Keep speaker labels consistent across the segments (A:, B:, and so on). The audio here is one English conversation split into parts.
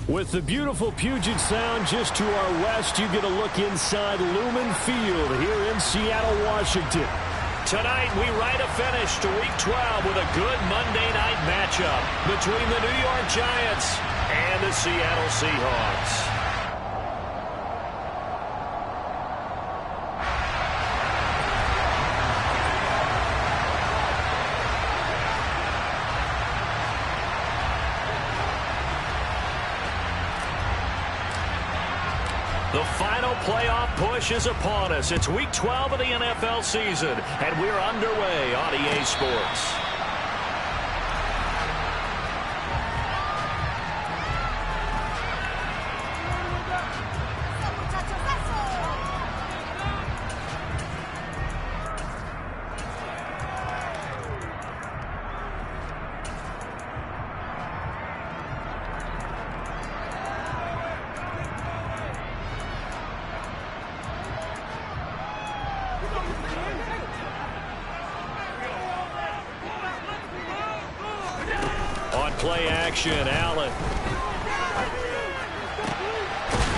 A: With the beautiful Puget Sound just to our west, you get a look inside Lumen Field here in Seattle, Washington.
B: Tonight, we write a finish to Week 12 with a good Monday night matchup between the New York Giants and the Seattle Seahawks. The final playoff push is upon us. It's Week 12 of the NFL season, and we're underway on EA Sports. Play action, Allen.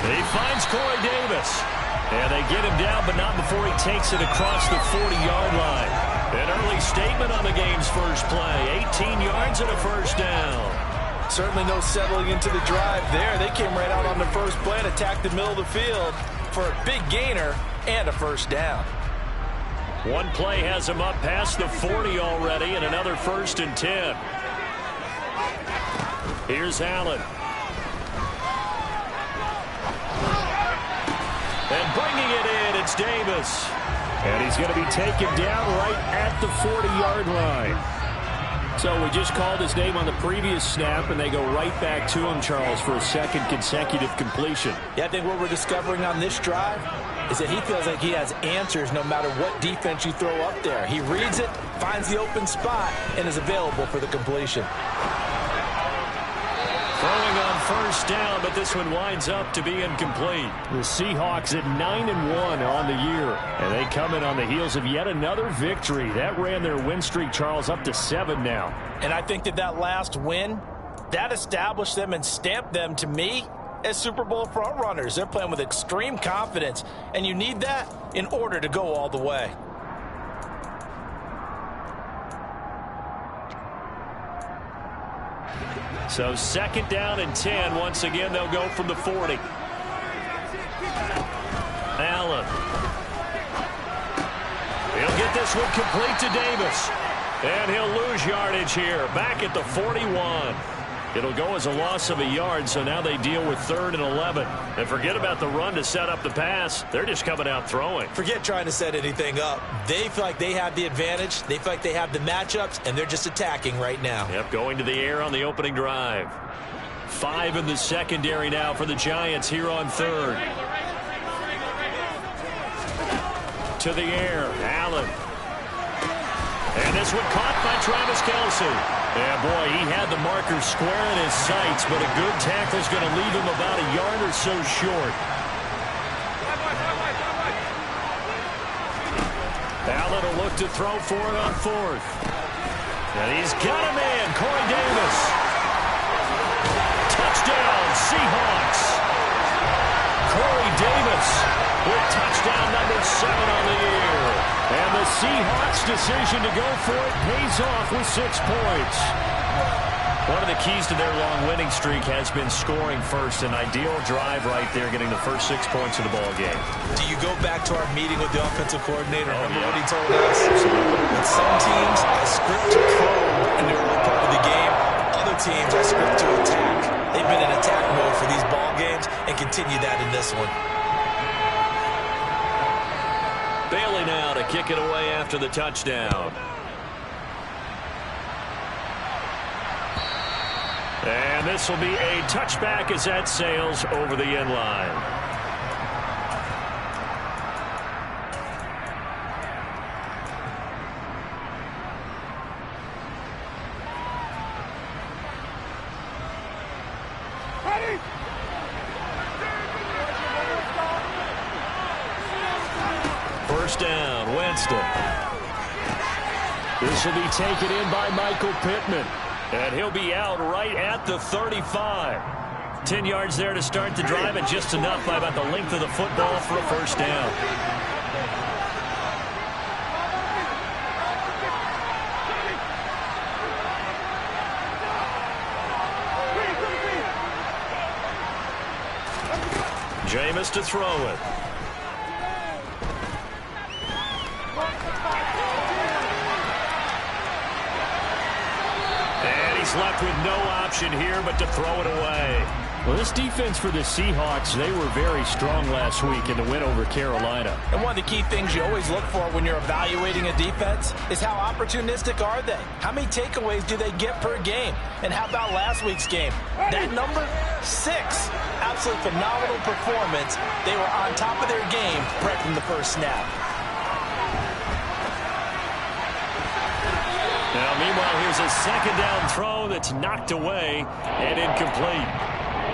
B: He finds Corey Davis. And they get him down, but not before he takes it across the 40-yard line. An early statement on the game's first play. 18 yards and a first down.
C: Certainly no settling into the drive there. They came right out on the first play and attacked the middle of the field for a big gainer and a first down.
B: One play has him up past the 40 already, and another 1st and 10. Here's Allen. And bringing it in, it's Davis.
A: And he's going to be taken down right at the 40-yard line. So we just called his name on the previous snap, and they go right back to him, Charles, for a second consecutive completion.
C: Yeah, I think what we're discovering on this drive is that he feels like he has answers no matter what defense you throw up there. He reads it, finds the open spot, and is available for the completion.
B: Throwing on first down, but this one winds up to be incomplete.
A: The Seahawks at 9-1 on the year. And they come in on the heels of yet another victory. That ran their win streak, Charles, up to 7 now.
C: And I think that last win, that established them and stamped them, to me, as Super Bowl frontrunners. They're playing with extreme confidence, and you need that in order to go all the way.
B: So 2nd down and 10. Once again, they'll go from the 40. Allen. He'll get this one complete to Davis. And he'll lose yardage here. Back at the 41. It'll go as a loss of a yard, so now they deal with 3rd and 11. And forget about the run to set up the pass. They're just coming out throwing.
C: Forget trying to set anything up. They feel like they have the advantage. They feel like they have the matchups, and they're just attacking right now.
B: Yep, going to the air on the opening drive. 5 in the secondary now for the Giants here on 3rd. To the air, Allen. And this one caught by Travis Kelce. Yeah, boy, he had the marker square in his sights, but a good tackle is going to leave him about a yard or so short. Allen will look to throw for it on 4th. And he's got a man, Corey Davis. Touchdown, Seahawks. Corey Davis with touchdown number 7 on the year. And the Seahawks' decision to go for it pays off with 6 points. One of the keys to their long winning streak has been scoring first. An ideal drive right there, getting the first 6 points of the ball game.
C: Do you go back to our meeting with the offensive coordinator? Remember what he told us? With some teams, I script to probe in the early part of the game. Other teams, I script to attack. They've been in attack mode for these ball games and continue that in this one.
B: Bailey now to kick it away after the touchdown. And this will be a touchback as that sails over the end line. First down, Winston. This will be taken in by Michael Pittman. And he'll be out right at the 35. 10 yards there to start the drive, and just enough by about the length of the football for a first down. Jameis to throw it. And he's left with no option here but to throw it away.
A: Well, this defense for the Seahawks, they were very strong last week in the win over Carolina.
C: And one of the key things you always look for when you're evaluating a defense is how opportunistic are they? How many takeaways do they get per game? And how about last week's game? That number, 6. Absolute phenomenal performance. They were on top of their game right from the first snap.
B: Now, meanwhile, here's a second down throw that's knocked away and incomplete.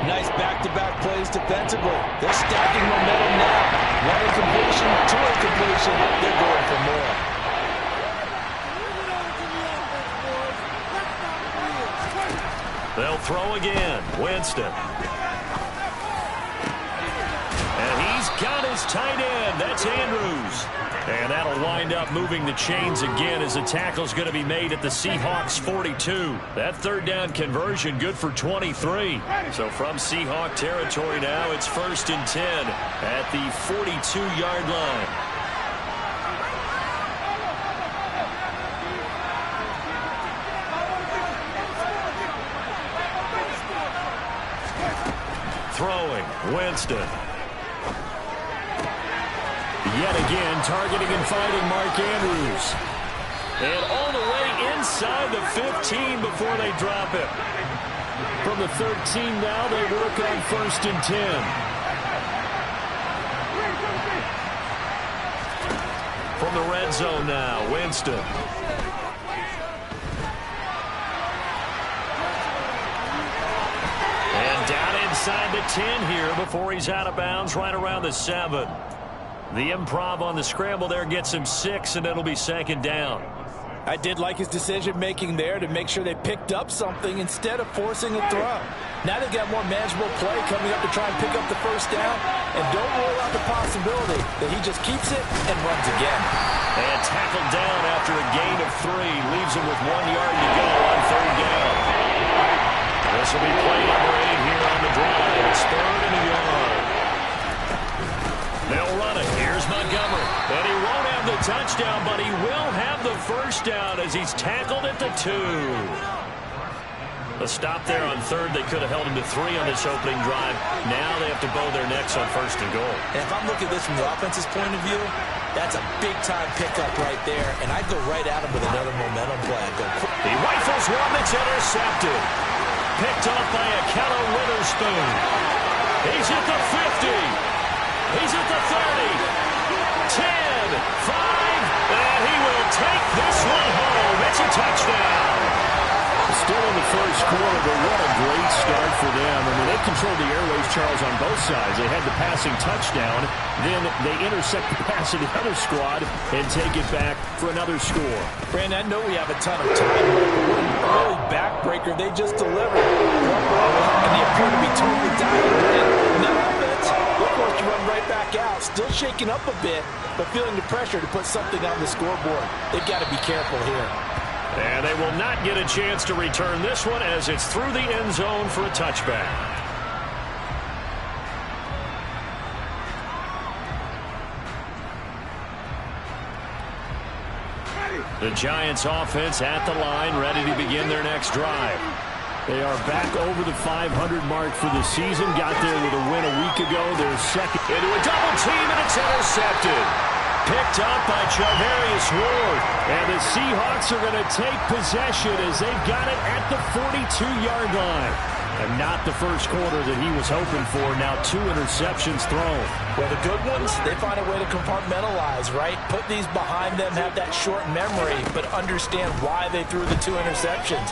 C: Nice back-to-back plays defensively. They're stacking momentum now. One incompletion, 2 incompletion. They're going for more.
B: They'll throw again. Winston. And he's got his tight end. That's Andrews. And that'll wind up moving the chains again as the tackle's going to be made at the Seahawks 42. That third down conversion good for 23. So from Seahawk territory now, it's 1st and 10 at the 42-yard line. Throwing, Winston.
A: Yet again, targeting and fighting Mark Andrews.
B: And all the way inside the 15 before they drop it.
A: From the 13 now, they work on 1st and 10.
B: From the red zone now, Winston. And down inside the 10 here before he's out of bounds right around the 7. The improv on the scramble there gets him 6, and it'll be 2nd down.
C: I did like his decision-making there to make sure they picked up something instead of forcing a throw. Now they've got more manageable play coming up to try and pick up the first down, and don't rule out the possibility that he just keeps it and runs again.
B: And tackled down after a gain of 3. Leaves him with 1 yard to go on 3rd down. This will be play number 8 here on the drive. It's 3rd and a yard. They'll run it. Here's Montgomery. And he won't have the touchdown, but he will have the first down as he's tackled at the 2. A stop there on 3rd. They could have held him to 3 on this opening drive. Now they have to bow their necks on 1st and goal.
C: And if I'm looking at this from the offense's point of view, that's a big-time pickup right there. And I'd go right at him with another momentum play. I'd go quick.
B: He rifles one that's intercepted. Picked off by Akello Witherspoon. He's at the 50. He's at the 30, 10, 5, and he will take this one home. It's a touchdown.
A: Still in the first quarter, but what a great start for them. I mean, they controlled the airways, Charles, on both sides. They had the passing touchdown. Then they intercept the pass of the other squad and take it back for another score.
C: Brandon, I know we have a ton of time, but what an early backbreaker they just delivered. And they appear to be totally dialed in. And that offense, they're forced to run right back out. Still shaking up a bit, but feeling the pressure to put something on the scoreboard. They've got to be careful here.
B: And they will not get a chance to return this one as it's through the end zone for a touchback. The Giants offense at the line, ready to begin their next drive.
A: They are back over the 500 mark for the season. Got there with a win a week ago. They're second.
B: Into a double team, and it's intercepted. Picked up by Charvarius Ward. And the Seahawks are going to take possession as they've got it at the 42-yard line. And not the first quarter that he was hoping for. Now 2 interceptions thrown.
C: Well, the good ones, they find a way to compartmentalize, right? Put these behind them, have that short memory, but understand why they threw the 2 interceptions.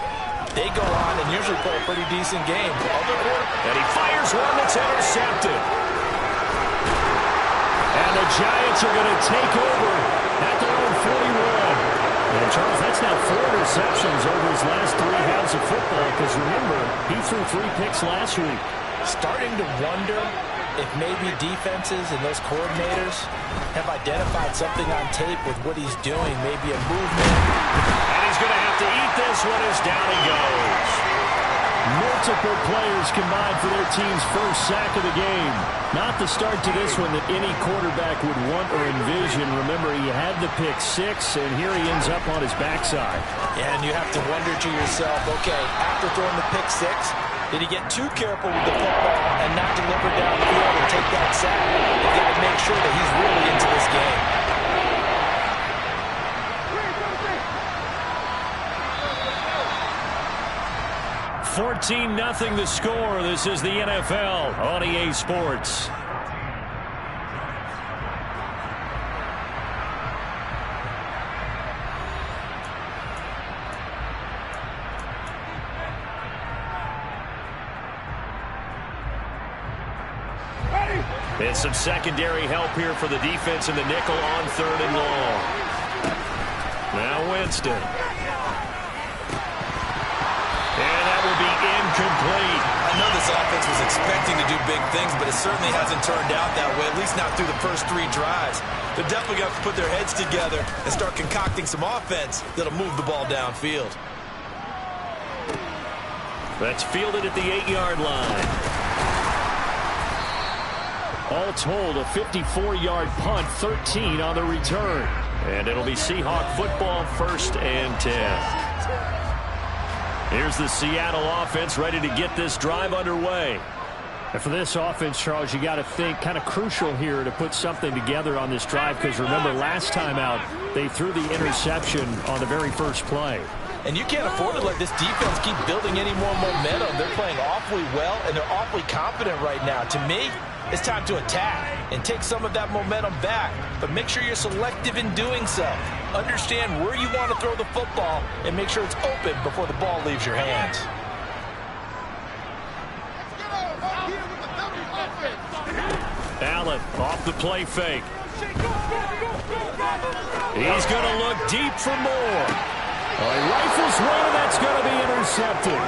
C: They go on and usually play a pretty decent game.
B: And he fires one that's intercepted. And the Giants are going to take over at their own 41. And Charles, that's now 4 interceptions over his last 3 halves of football, because remember, he threw 3 picks last week.
C: Starting to wonder if maybe defenses and those coordinators have identified something on tape with what he's doing, maybe a movement.
B: And he's going to have to eat this one as down he goes.
A: Multiple players combined for their team's first sack of the game. Not the start to this one that any quarterback would want or envision. Remember, he had the pick six, and here he ends up on his backside.
C: Yeah, and you have to wonder to yourself, okay, after throwing the pick six, did he get too careful with the football and not deliver downfield and take that sack? They've got to make sure that he's really into this game.
B: 14-0 the score. This is the NFL on EA Sports. And some secondary help here for the defense in the nickel on 3rd and long. Now Winston. And that will be incomplete.
C: I know this offense was expecting to do big things, but it certainly hasn't turned out that way, at least not through the first 3 drives. They're definitely going to have to put their heads together and start concocting some offense that'll move the ball downfield.
B: That's fielded at the 8-yard line.
A: All told, a 54-yard punt, 13 on the return.
B: And it'll be Seahawk football, 1st and 10. Here's the Seattle offense ready to get this drive underway.
A: And for this offense, Charles, you got to think kind of crucial here to put something together on this drive, because remember last time out they threw the interception on the very first play.
C: And you can't afford to let this defense keep building any more momentum. They're playing awfully well, and they're awfully confident right now. To me, it's time to attack and take some of that momentum back. But make sure you're selective in doing so. Understand where you want to throw the football and make sure it's open before the ball leaves your hands.
B: Allen off the play fake. He's going to look deep for more.
A: He rifles one, and that's going to be intercepted.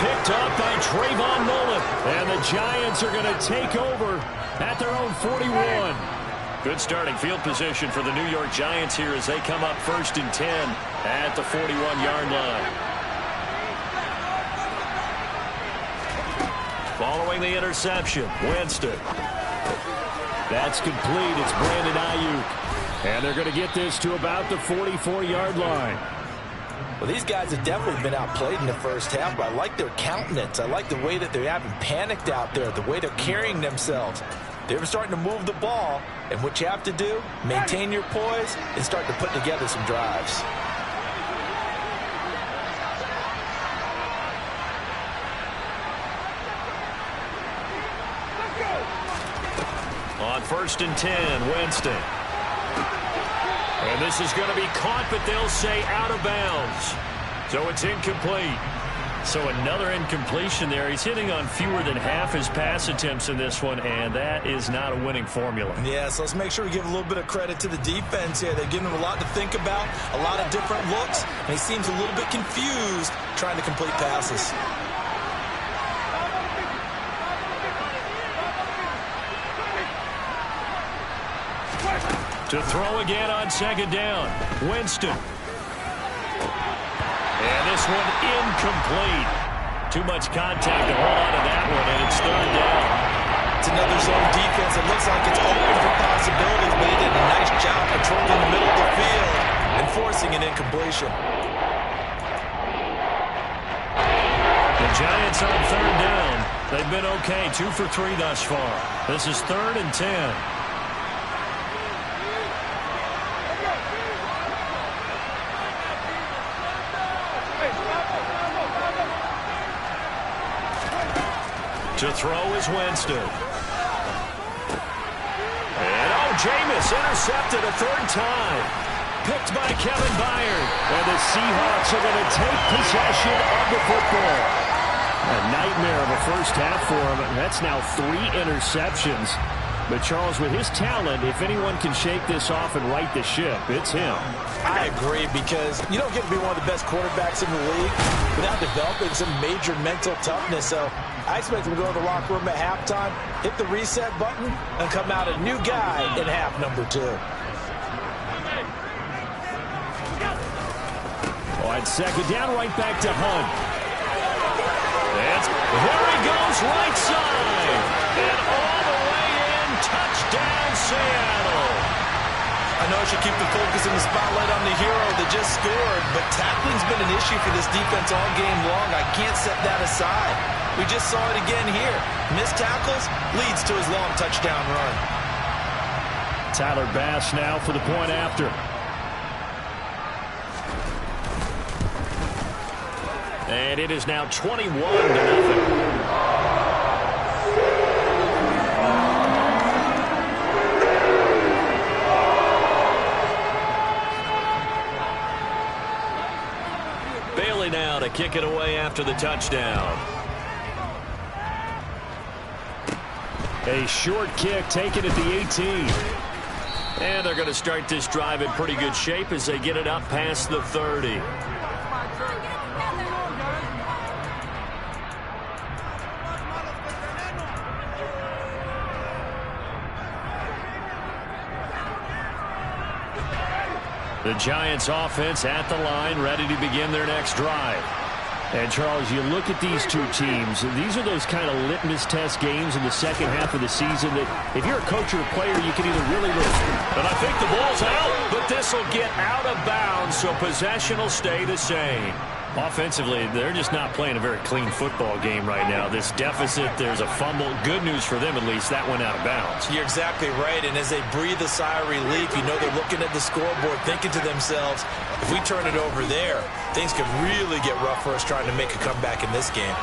B: Picked up by Trayvon Mullen.
A: And the Giants are going to take over at their own 41.
B: Good starting field position for the New York Giants here as they come up 1st and 10 at the 41-yard line. Following the interception, Winston.
A: That's complete. It's Brandon Ayuk. And they're going to get this to about the 44-yard line.
C: Well, these guys have definitely been outplayed in the first half, but I like their countenance. I like the way that they haven't panicked out there, the way they're carrying themselves. They're starting to move the ball, and what you have to do, maintain your poise and start to put together some drives.
B: On 1st and 10, Winston. And this is going to be caught, but they'll say out of bounds. So it's incomplete. So another incompletion there. He's hitting on fewer than half his pass attempts in this one, and that is not a winning formula.
C: Yeah, so let's make sure we give a little bit of credit to the defense here. They're giving him a lot to think about, a lot of different looks, and he seems a little bit confused trying to complete passes.
B: To throw again on 2nd down. Winston. And this one incomplete. Too much contact to hold on to that one, and it's 3rd down.
C: It's another zone defense. It looks like it's open for possibilities, but he did a nice job controlling the middle of the field and forcing an incompletion.
B: The Giants on 3rd down. They've been okay, 2 for 3 thus far. This is 3rd and 10. To throw is Winston. And Jameis intercepted a 3rd time. Picked by Kevin Byard.
A: And the Seahawks are going to take possession of the football. A nightmare of a first half for him. That's now 3 interceptions. But, Charles, with his talent, if anyone can shake this off and right the ship, it's him.
C: I agree, because you don't get to be one of the best quarterbacks in the league without developing some major mental toughness. So I expect him to go to the locker room at halftime, hit the reset button, and come out a new guy in half number 2.
A: On second down, right back to Hunt. There he goes, right side. And all the way in, touchdown Seattle.
C: I know I should keep the focus and the spotlight on the hero that just scored, but tackling's been an issue for this defense all game long. I can't set that aside. We just saw it again here. Missed tackles leads to his long touchdown run.
A: Tyler Bass now for the point after. And it is now 21-0. Bailey now to kick it away after the touchdown. A short kick taken at the 18. And they're going to start this drive in pretty good shape as they get it up past the 30. The Giants offense at the line, ready to begin their next drive. And, Charles, you look at these two teams, these are those kind of litmus test games in the second half of the season that if you're a coach or a player, you can either really lose.
B: And I think the ball's out, but this will get out of bounds, so possession will stay the same.
A: Offensively, they're just not playing a very clean football game right now. This deficit, there's a fumble. Good news for them, at least. That went out of bounds.
C: You're exactly right, and as they breathe a sigh of relief, you know they're looking at the scoreboard, thinking to themselves, if we turn it over there, things could really get rough for us trying to make a comeback in this game.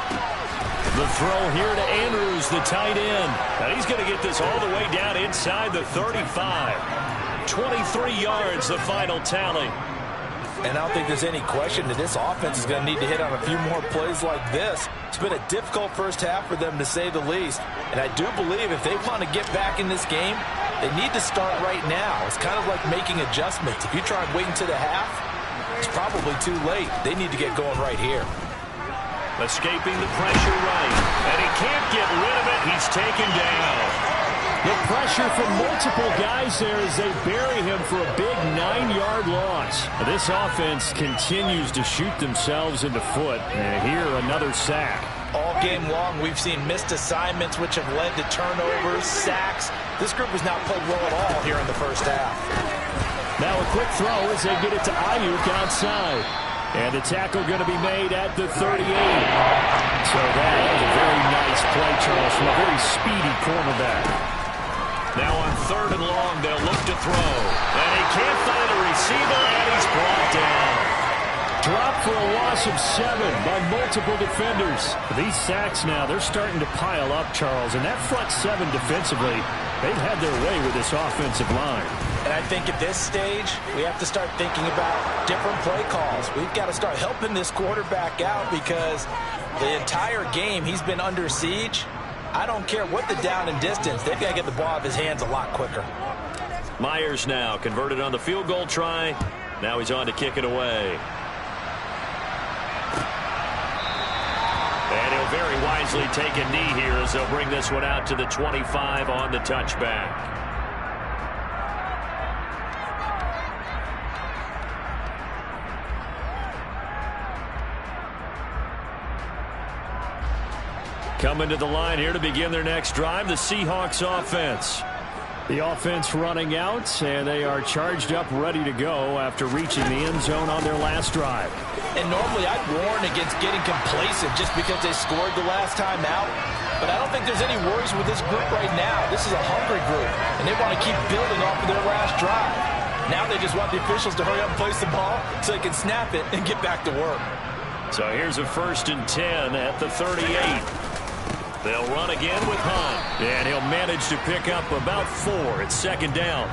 A: The throw here to Andrews, the tight end.
B: And he's going to get this all the way down inside the 35. 23 yards, the final tally.
C: And I don't think there's any question that this offense is going to need to hit on a few more plays like this. It's been a difficult first half for them, to say the least. And I do believe if they want to get back in this game, they need to start right now. It's kind of like making adjustments. If you try and wait until the half, it's probably too late. They need to get going right here.
B: Escaping the pressure right. And he can't get rid of it. He's taken down.
A: The pressure from multiple guys there as they bury him for a big 9-yard loss. This offense continues to shoot themselves in the foot. And here, another sack.
C: All game long, we've seen missed assignments, which have led to turnovers, sacks. This group has not played well at all here in the first half.
A: Now a quick throw as they get it to Ayuk outside. And the tackle going to be made at the 38. So that is a very nice play, Charles, from a very speedy cornerback.
B: Now on 3rd and long, they'll look to throw. And he can't find a receiver, and he's brought down.
A: Dropped for a loss of 7 by multiple defenders. These sacks now, they're starting to pile up, Charles. And that front 7 defensively, they've had their way with this offensive line.
C: And I think at this stage, we have to start thinking about different play calls. We've got to start helping this quarterback out because the entire game he's been under siege. I don't care what the down and distance. They've got to get the ball out of his hands a lot quicker.
B: Myers now converted on the field goal try. Now he's on to kick it away. And he'll very wisely take a knee here as they'll bring this one out to the 25 on the touchback. Coming to the line here to begin their next drive, the Seahawks offense.
A: The offense running out, and they are charged up, ready to go after reaching the end zone on their last drive.
C: And normally I'd warn against getting complacent just because they scored the last time out. But I don't think there's any worries with this group right now. This is a hungry group, and they want to keep building off of their last drive. Now they just want the officials to hurry up and place the ball so they can snap it and get back to work.
B: So here's a 1st and 10 at the 38. They'll run again with Hunt.
A: And he'll manage to pick up about 4 at 2nd down.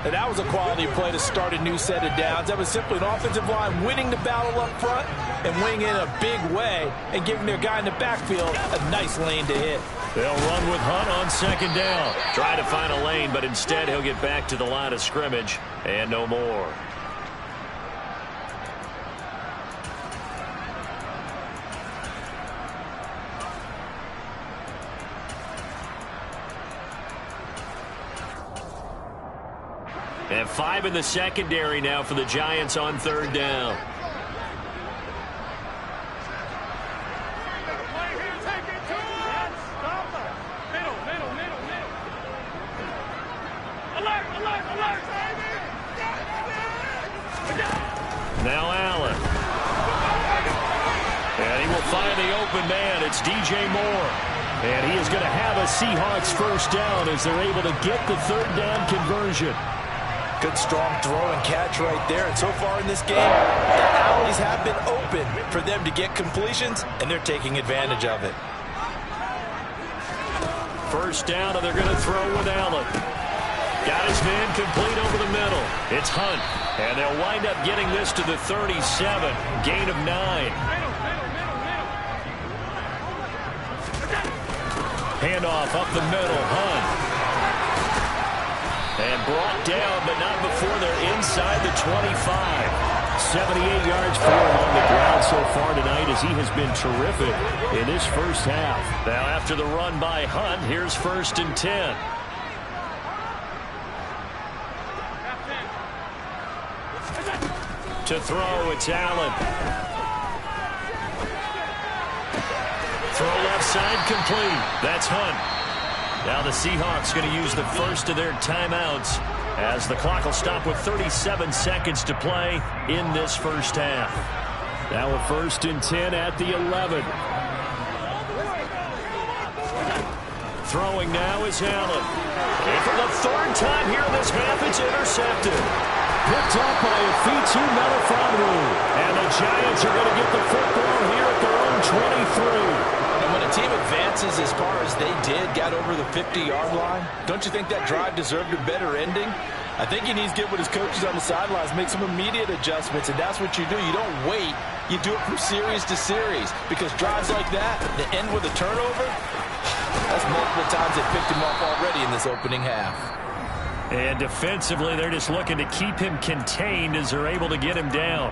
C: And that was a quality play to start a new set of downs. That was simply an offensive line winning the battle up front and winning in a big way and giving their guy in the backfield a nice lane to hit.
B: They'll run with Hunt on second down. Try to find a lane, but instead he'll get back to the line of scrimmage and no more. And 5 in the secondary now for the Giants on third down. Now Allen. And he will find the open man. It's DJ Moore. And he is going to have a Seahawks first down as they're able to get the third down conversion.
C: Good strong throw and catch right there. And so far in this game, the alleys have been open for them to get completions, and they're taking advantage of it.
B: First down, and they're going to throw with Allen. Got his man complete over the middle. It's Hunt. And they'll wind up getting this to the 37. Gain of 9. Handoff up the middle. Hunt. And brought down, but not before they're inside the 25. 78 yards for him on the ground so far tonight as he has been terrific in this first half. Now after the run by Hunt, here's 1st and 10. To throw, it's Allen. Throw left side complete. That's Hunt. Now the Seahawks going to use the first of their timeouts as the clock will stop with 37 seconds to play in this first half. Now a 1st and 10 at the 11. Throwing now is Allen. And for the 3rd time here in this half, it's intercepted. Picked up by a Fitu Melifonwu. And the Giants are going to get the football here at their own 23.
C: And when a team advances as far as they did, got over the 50-yard line, don't you think that drive deserved a better ending? I think he needs to get with his coaches on the sidelines, make some immediate adjustments, and that's what you do. You don't wait. You do it from series to series, because drives like that, that end with a turnover, that's multiple times they picked him off already in this opening half.
B: And defensively, they're just looking to keep him contained as they're able to get him down.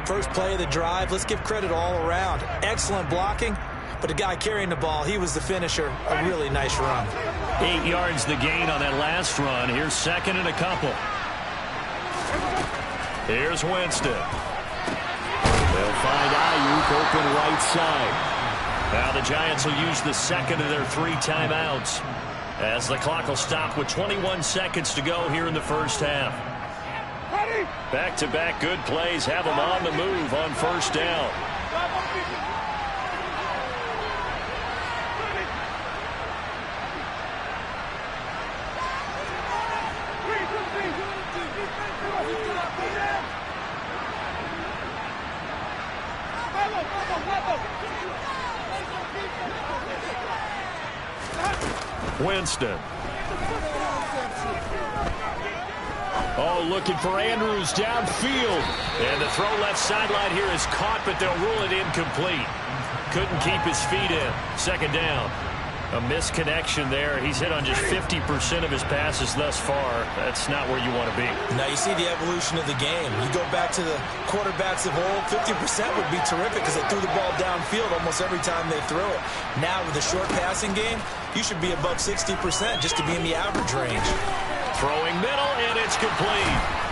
C: First play of the drive, let's give credit all around. Excellent blocking, but the guy carrying the ball, he was the finisher. A really nice run.
B: 8 yards the gain on that last run. Here's 2nd and a couple. Here's Winston. They'll find Ayuk open right side. Now the Giants will use the 2nd of their 3 timeouts as the clock will stop with 21 seconds to go here in the first half. Back-to-back good plays have them on the move on first down. Winston. Oh, looking for Andrews downfield. And the throw left sideline here is caught, but they'll rule it incomplete. Couldn't keep his feet in. 2nd down. A misconnection there. He's hit on just 50% of his passes thus far. That's not where you want to be.
C: Now you see the evolution of the game. You go back to the quarterbacks of old, 50% would be terrific because they threw the ball downfield almost every time they threw it. Now with the short passing game, you should be above 60% just to be in the average range.
B: Throwing middle, and it's complete.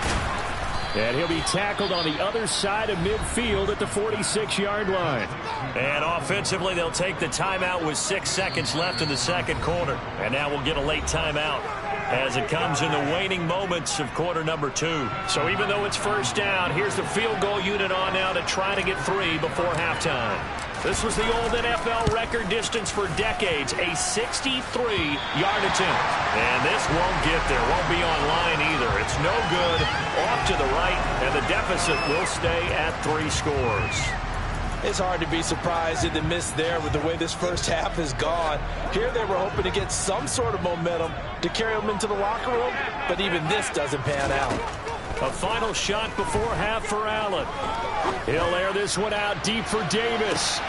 B: And he'll be tackled on the other side of midfield at the 46-yard line. And offensively, they'll take the timeout with 6 seconds left in the second quarter. And now we'll get a late timeout as it comes in the waning moments of quarter number 2. So even though it's first down, here's the field goal unit on now to try to get 3 before halftime. This was the old NFL record distance for decades, a 63-yard attempt. And this won't get there, won't be on line either. It's no good, off to the right, and the deficit will stay at 3 scores.
C: It's hard to be surprised in the miss there with the way this first half has gone. Here they were hoping to get some sort of momentum to carry them into the locker room, but even this doesn't pan out.
B: A final shot before half for Allen. He'll air this one out deep for Davis.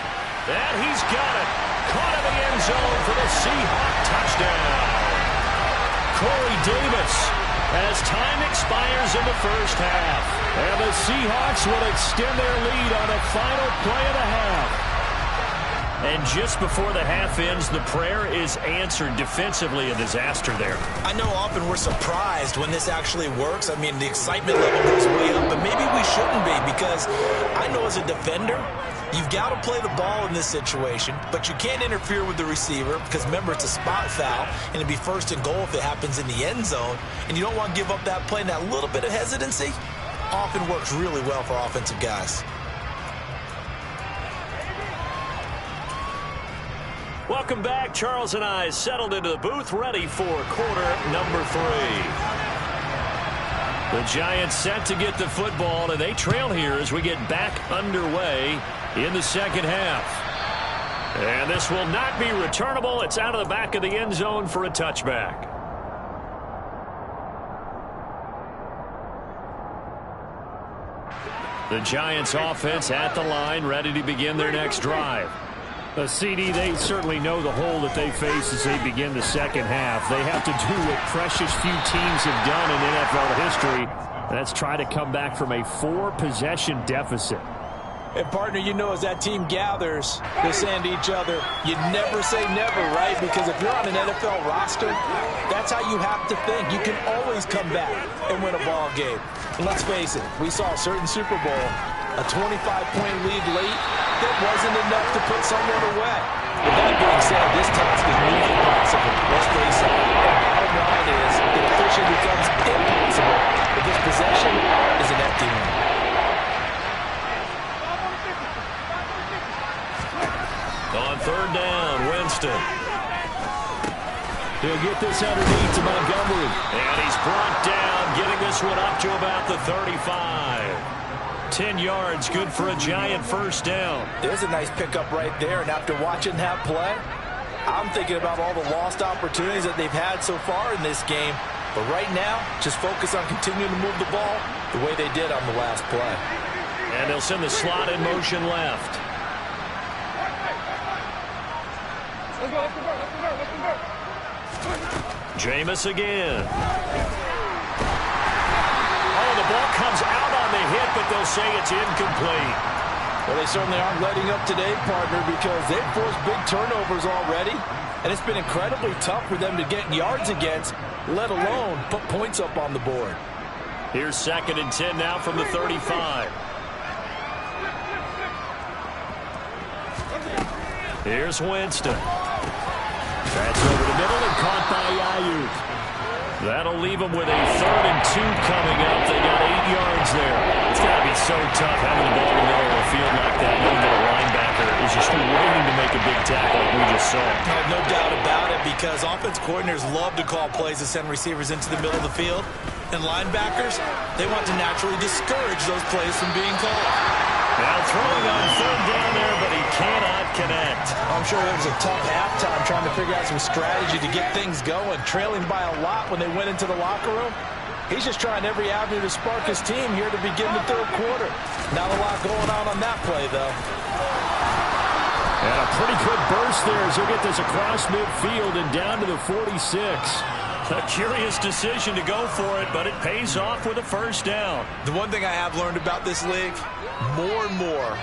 B: And he's got it. Caught in the end zone for the Seahawk touchdown. Corey Davis as time expires in the first half. And the Seahawks will extend their lead on the final play of the half. And just before the half ends, the prayer is answered. Defensively, a disaster there.
C: I know often we're surprised when this actually works. I mean, the excitement level goes way up, but maybe we shouldn't be, because I know as a defender, you've got to play the ball in this situation, but you can't interfere with the receiver because, remember, it's a spot foul, and it'd be first and goal if it happens in the end zone, and you don't want to give up that play, and that little bit of hesitancy often works really well for offensive guys.
B: Welcome back. Charles and I settled into the booth, ready for quarter number 3. The Giants set to get the football, and they trail here as we get back underway in the second half. And this will not be returnable. It's out of the back of the end zone for a touchback. The Giants offense at the line, ready to begin their next drive.
A: CD, they certainly know the hole that they face as they begin the second half. They have to do what precious few teams have done in NFL history, and that's try to come back from a 4-possession deficit.
C: And, partner, you know, as that team gathers, they're saying to each other, you never say never, right? Because if you're on an NFL roster, that's how you have to think. You can always come back and win a ball game. And let's face it, we saw a certain Super Bowl, a 25-point lead late, that wasn't enough to put someone away. With that being said, this task is nearly impossible. Let's face it. The bottom line is it officially becomes impossible if this possession is an empty one.
B: On third down, Winston. He'll get this underneath to Montgomery. And he's brought down, getting this one up to about the 35. 10 yards, good for a Giant first down.
C: There's a nice pickup right there, and after watching that play, I'm thinking about all the lost opportunities that they've had so far in this game. But right now, just focus on continuing to move the ball the way they did on the last play.
B: And they'll send the slot in motion left. Jameis again. Oh, the ball comes out on the hit, but they'll say it's incomplete.
C: Well, they certainly aren't letting up today, partner, because they've forced big turnovers already, and it's been incredibly tough for them to get yards against, let alone put points up on the board.
B: Here's 2nd and 10 now from the 35. Here's Winston. That's over the middle and caught by Ayuk. That'll leave them with a 3rd and 2 coming up. They got 8 yards there. It's got to be so tough having the ball in the middle of the field like that, knowing that a linebacker is just waiting to make a big tackle like we just saw.
C: No doubt about it, because offense coordinators love to call plays to send receivers into the middle of the field. And linebackers, they want to naturally discourage those plays from being called.
B: Now throwing on 3rd down there, but he cannot connect.
C: I'm sure there was a tough halftime trying to figure out some strategy to get things going, trailing by a lot when they went into the locker room. He's just trying every avenue to spark his team here to begin the 3rd quarter. Not a lot going on that play, though.
A: And a pretty good burst there as he'll get this across midfield and down to the 46.
B: A curious decision to go for it, but it pays off with a first down.
C: The one thing I have learned about this league, more and more,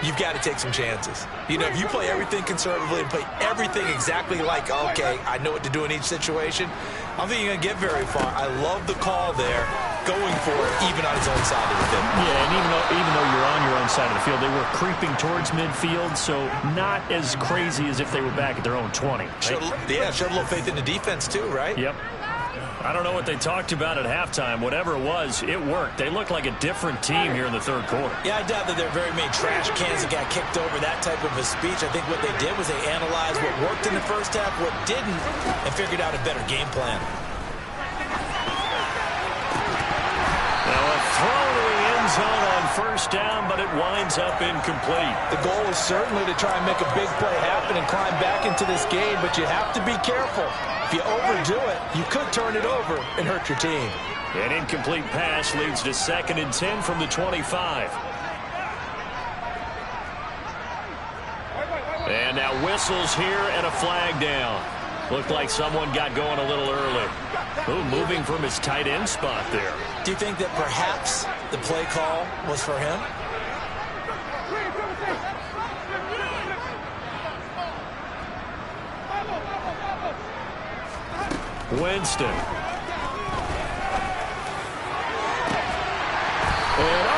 C: you've got to take some chances. You know, if you play everything conservatively and play everything exactly like, okay, I know what to do in each situation, I don't think you're going to get very far. I love the call there, going for it, even on his own side of the field.
B: Yeah, and even though you're on your own side of the field, they were creeping towards midfield, so not as crazy as if they were back at their own 20. Right?
C: Showed a little faith in the defense too, right?
B: Yep. I don't know what they talked about at halftime. Whatever it was, it worked. They look like a different team here in the 3rd quarter.
C: Yeah, I doubt that there are very many trash cans that got kicked over, that type of a speech. I think what they did was they analyzed what worked in the first half, what didn't, and figured out a better game plan.
B: Now a throw to the end end zone on first down, but it winds up incomplete.
C: The goal is certainly to try and make a big play happen and climb back into this game, but you have to be careful. If you overdo it, you could turn it over and hurt your team.
B: An incomplete pass leads to 2nd and 10 from the 25. And now whistles here and a flag down. Looked like someone got going a little early. Ooh, moving from his tight end spot there.
C: Do you think that perhaps the play call was for him?
B: Winston. And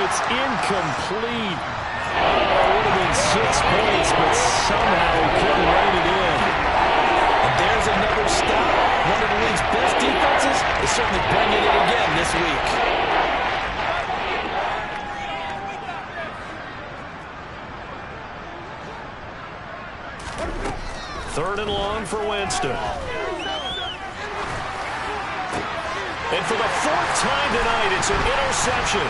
B: it's incomplete. It would have been 6 points, but somehow he couldn't rein it in.
C: And there's another stop. One of the league's best defenses is certainly bringing it again this week.
B: 3rd and long for Winston. And for the 4th time tonight, it's an interception.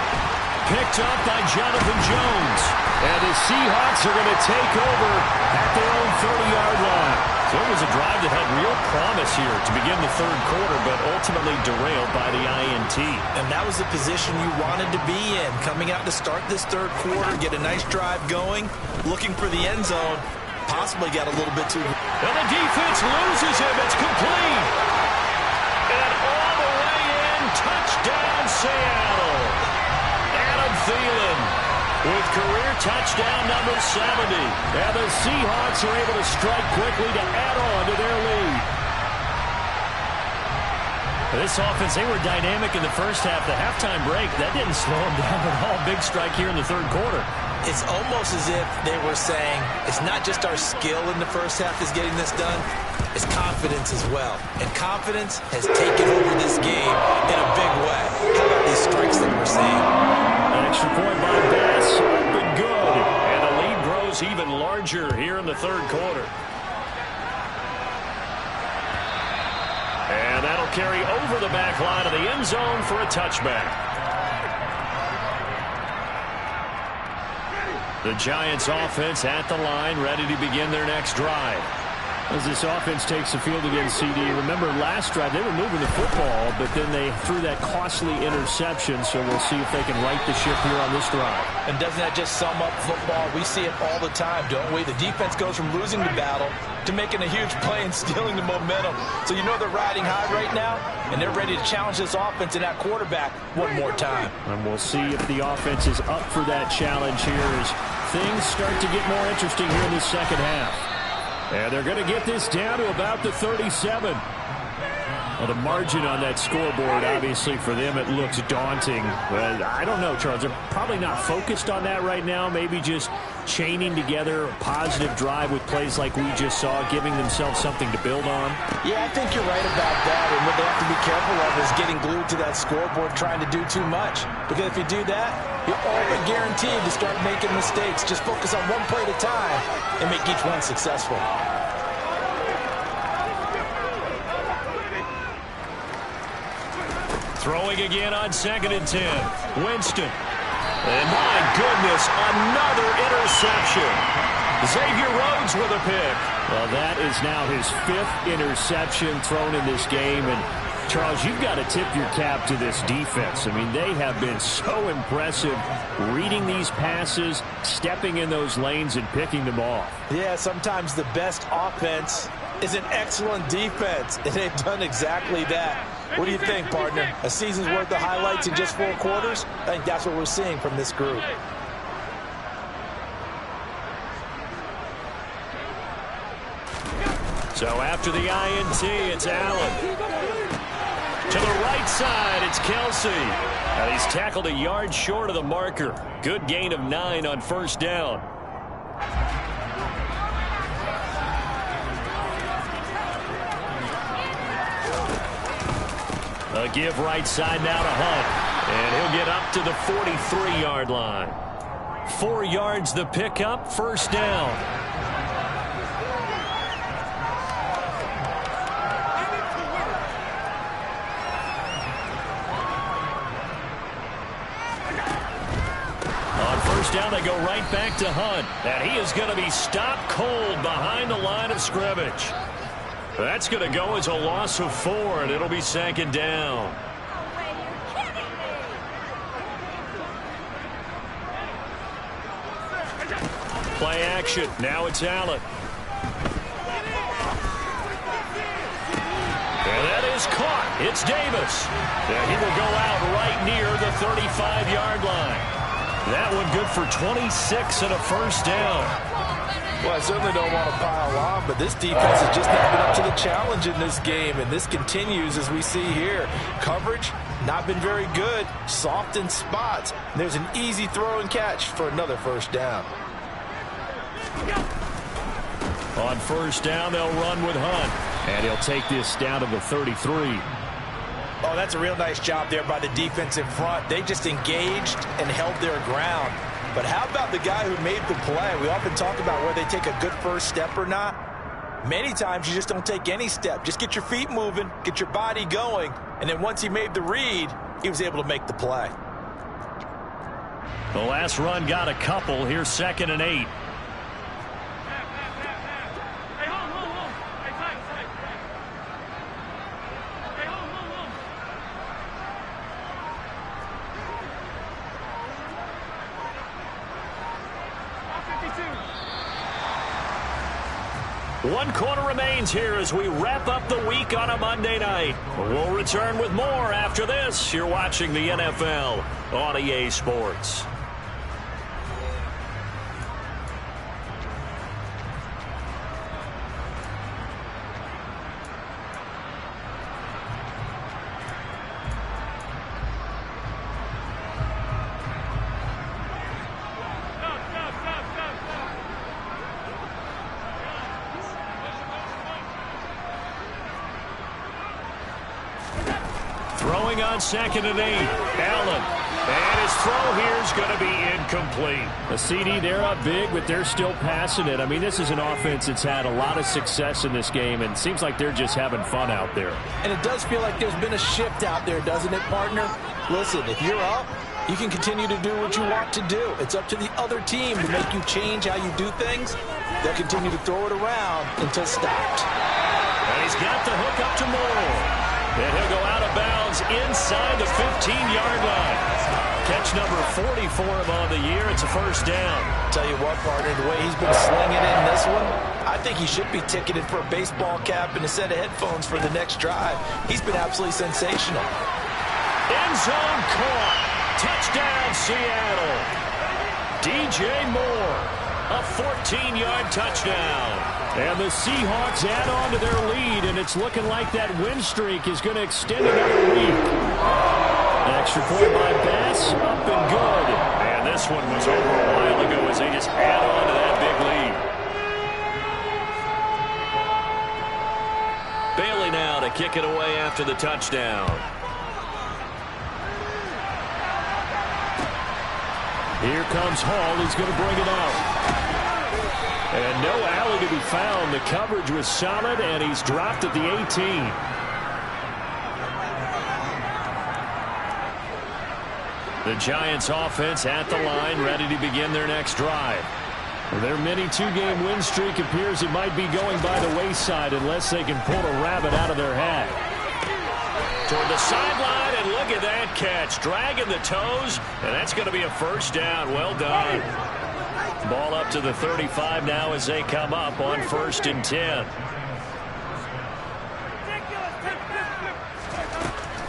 B: Picked up by Jonathan Jones. And the Seahawks are going to take over at their own 30-yard line. So it was a drive that had real promise here to begin the 3rd quarter, but ultimately derailed by the INT.
C: And that was the position you wanted to be in. Coming out to start this 3rd quarter, get a nice drive going, looking for the end zone. Possibly got a little bit too...
B: And the defense loses him. It's complete. And all the way in, touchdown Seattle. Adam Thielen with career touchdown number 70. And the Seahawks are able to strike quickly to add on to their lead. This offense, they were dynamic in the first half. The halftime break, that didn't slow them down at all. Big strike here in the 3rd quarter.
C: It's almost as if they were saying, it's not just our skill in the first half is getting this done, it's confidence as well. And confidence has taken over this game in a big way. How about these strikes that we're seeing?
A: An extra point by Bass, but good.
B: And the lead grows even larger here in the 3rd quarter. And that'll carry over the back line of the end zone for a touchback. The Giants offense at the line, ready to begin their next drive.
A: As this offense takes the field against CD, remember last drive they were moving the football, but then they threw that costly interception, so we'll see if they can right the ship here on this drive.
C: And doesn't that just sum up football? We see it all the time, don't we? The defense goes from losing the battle to making a huge play and stealing the momentum. So you know they're riding high right now, and they're ready to challenge this offense and that quarterback one more time.
A: And we'll see if the offense is up for that challenge here as things start to get more interesting here in the 2nd half. And they're going to get this down to about the 37. Well, the margin on that scoreboard, obviously, for them, it looks daunting. But I don't know, Charles. They're probably not focused on that right now. Maybe just chaining together a positive drive with plays like we just saw, giving themselves something to build on.
C: Yeah, I think you're right about that. And what they have to be careful of is getting glued to that scoreboard, trying to do too much. Because if you do that, you're all but guaranteed to start making mistakes. Just focus on one play at a time and make each one successful.
B: Throwing again on 2nd and 10. Winston. And my goodness, another interception. Xavier Rhodes with a pick.
A: Well, that is now his 5th interception thrown in this game. And, Charles, you've got to tip your cap to this defense. I mean, they have been so impressive reading these passes, stepping in those lanes, and picking them off.
C: Yeah, sometimes the best offense is an excellent defense, and they've done exactly that. What do you think, partner? A season's worth of highlights in just 4 quarters? I think that's what we're seeing from this group.
B: So after the INT, it's Allen. To the right side, it's Kelsey. And he's tackled a yard short of the marker. Good gain of 9 on first down. A give right side now to Hunt. And he'll get up to the 43-yard line. 4 yards the pickup, first down. down, they go right back to Hunt. And he is going to be stopped cold behind the line of scrimmage. That's going to go as a loss of 4, and it'll be 2nd down. Play action. Now it's Allen. And that is caught. It's Davis. And he will go out right near the 35-yard line. That one good for 26 and a first down.
C: Well, I certainly don't want to pile on, but this defense has just not been up to the challenge in this game, and this continues as we see here. Coverage, not been very good, soft in spots. And there's an easy throw and catch for another first down.
B: On first down, they'll run with Hunt.
A: And he'll take this down to the 33.
C: Oh, that's a real nice job there by the defense in front. They just engaged and held their ground. But how about the guy who made the play? We often talk about whether they take a good first step or not. Many times you just don't take any step. Just get your feet moving, get your body going, and then once he made the read, he was able to make the play.
B: The last run got a couple. Here's 2nd and 8. One quarter remains here as we wrap up the week on a Monday night. We'll return with more after this. You're watching the NFL on EA Sports. Throwing on 2nd and 8, Allen. And his throw here is going to be incomplete.
A: The CD, they're up big, but they're still passing it. I mean, this is an offense that's had a lot of success in this game, and it seems like they're just having fun out there.
C: And it does feel like there's been a shift out there, doesn't it, partner? Listen, if you're up, you can continue to do what you want to do. It's up to the other team to make you change how you do things. They'll continue to throw it around until stopped.
B: And he's got the hook up to Moore. And he'll go out of bounds inside the 15-yard line. Catch number 44 of on the year. It's a first down.
C: Tell you what, partner, the way he's been slinging in this one, I think he should be ticketed for a baseball cap and a set of headphones for the next drive. He's been absolutely sensational.
B: End zone caught. Touchdown, Seattle. DJ Moore, a 14-yard touchdown.
A: And the Seahawks add on to their lead, and it's looking like that win streak is going to extend another week. Extra point by Bass, up and good.
B: And this one was over a while ago as they just add on to that big lead. Bailey now to kick it away after the touchdown.
A: Here comes Hall. He's going to bring it out.
B: And no alley to be found. The coverage was solid, and he's dropped at the 18. The Giants offense at the line, ready to begin their next drive.
A: Their mini two-game win streak appears it might be going by the wayside unless they can pull a rabbit out of their hat.
B: Toward the sideline, and look at that catch. Dragging the toes, and that's going to be a first down. Well done. Ball up to the 35 now as they come up on 1st and 10.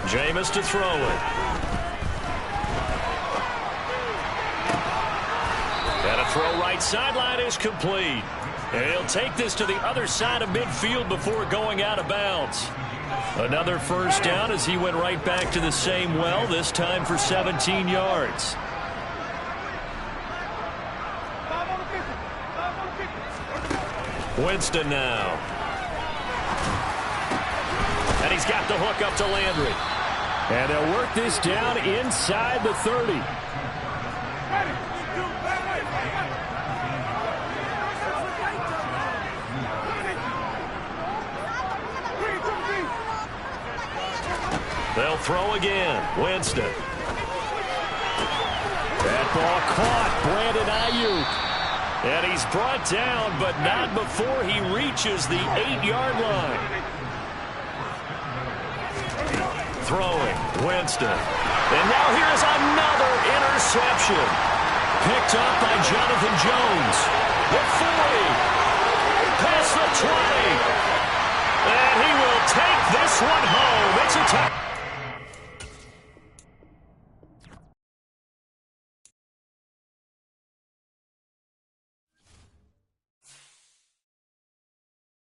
B: Jameis to throw it. And a throw right sideline is complete. And he'll take this to the other side of midfield before going out of bounds. Another first down as he went right back to the same well, this time for 17 yards. Winston now. And he's got the hook up to Landry.
A: And they'll work this down inside the 30. They'll throw again. Winston. That
B: ball caught. Brandon Ayuk. And he's brought down, but not before he reaches the 8-yard line. Throwing, Winston. And now here's another interception. Picked up by Jonathan Jones. The 40. Past the 20.